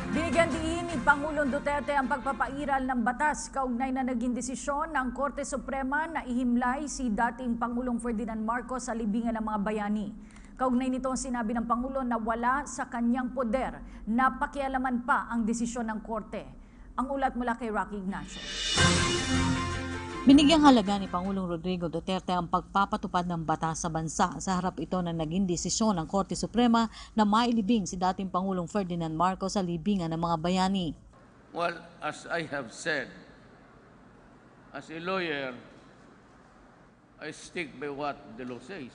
Binigyan diin ni Pangulong Duterte ang pagpapairal ng batas kaugnay na naging desisyon ng Korte Suprema na ihimlay si dating Pangulong Ferdinand Marcos sa libingan ng mga bayani. Kaugnay nito ang sinabi ng Pangulo na wala sa kanyang poder na pakialaman pa ang desisyon ng Korte. Ang ulat mula kay Rocky Ignacio. Binigyang halaga ni Pangulong Rodrigo Duterte ang pagpapatupad ng batas sa bansa sa harap ito na naging desisyon ng Korte Suprema na mailibing si dating Pangulong Ferdinand Marcos sa libingan ng mga bayani. Well, as I have said, as a lawyer, I stick by what the law says.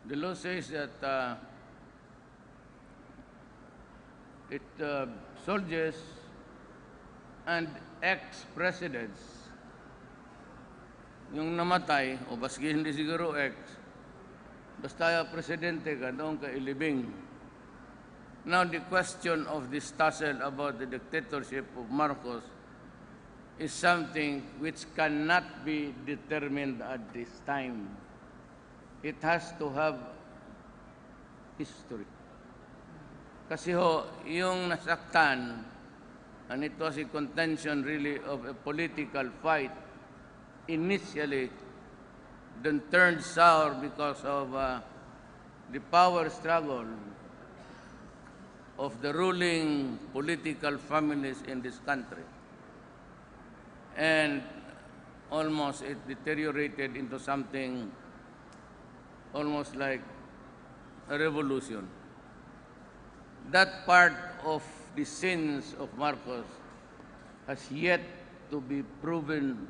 The law says that soldiers and ex-presidents, yung namatay, o baski hindi siguro ex, basta presidente ka, doon ka ilibing. Now the question of this tussle about the dictatorship of Marcos is something which cannot be determined at this time. It has to have history. Kasi yung nasaktan, and it was a contention really of a political fight, initially, then turned sour because of the power struggle of the ruling political families in this country. And almost it deteriorated into something almost like a revolution. That part of the sins of Marcos has yet to be proven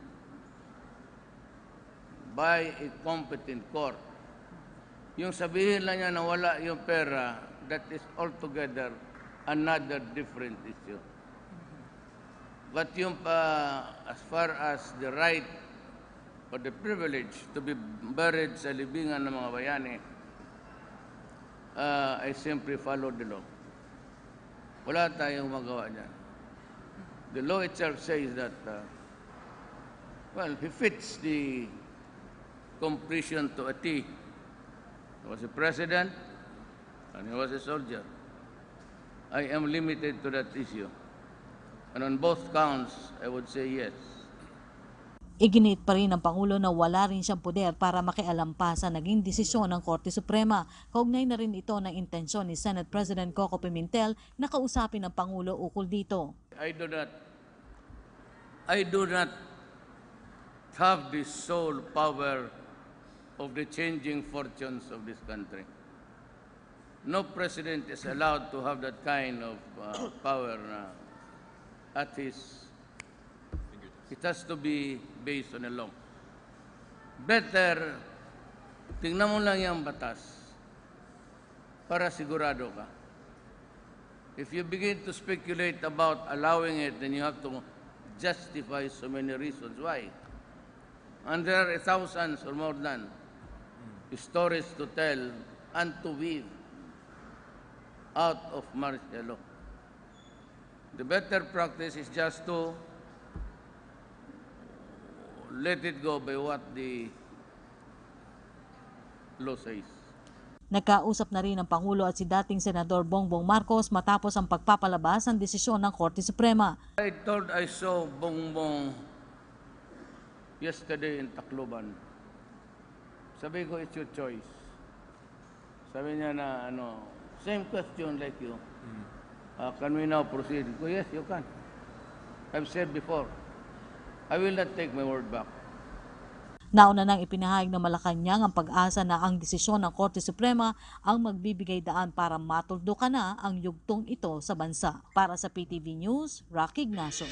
by a competent court. Yung sabihin lang niya na wala yung pera, that is altogether another different issue. But yung as far as the right or the privilege to be buried sa libingan ng mga bayani, I simply follow the law. Wala tayong magawa dyan. The law itself says that, well, he fits the completion to a T. He was a president and he was a soldier. I am limited to that issue. And on both counts, I would say yes. Iginit pa rin ng Pangulo na wala rin siyang poder para makialam pa sa naging desisyon ng Korte Suprema. Kaugnay na rin ito ng intensyon ni Senate President Coco Pimentel na kausapin ng Pangulo ukol dito. I do not have the sole power of the changing fortunes of this country. No president is allowed to have that kind of power at his. It has to be based on a law. Better, tingnan mo lang yung batas para sigurado ka. If you begin to speculate about allowing it, then you have to justify so many reasons why. And there are thousands or more than stories to tell and to weave out of martial law. The better practice is just to let it go by what the law says. Nagkausap na rin ang Pangulo at si dating Senador Bongbong Marcos matapos ang pagpapalabas ng desisyon ng Korte Suprema. I saw Bongbong yesterday in Tacloban. Sabi ko, it's your choice. Sabi niya na, same question like you. Can we now proceed? Ko, yes, you can. I've said before, I will not take my word back. Nauna nang ipinahayag ng Malacanang ang pag-asa na ang desisyon ng Korte Suprema ang magbibigay daan para matuldukan na ang yugtong ito sa bansa. Para sa PTV News, Rocky Ignacio.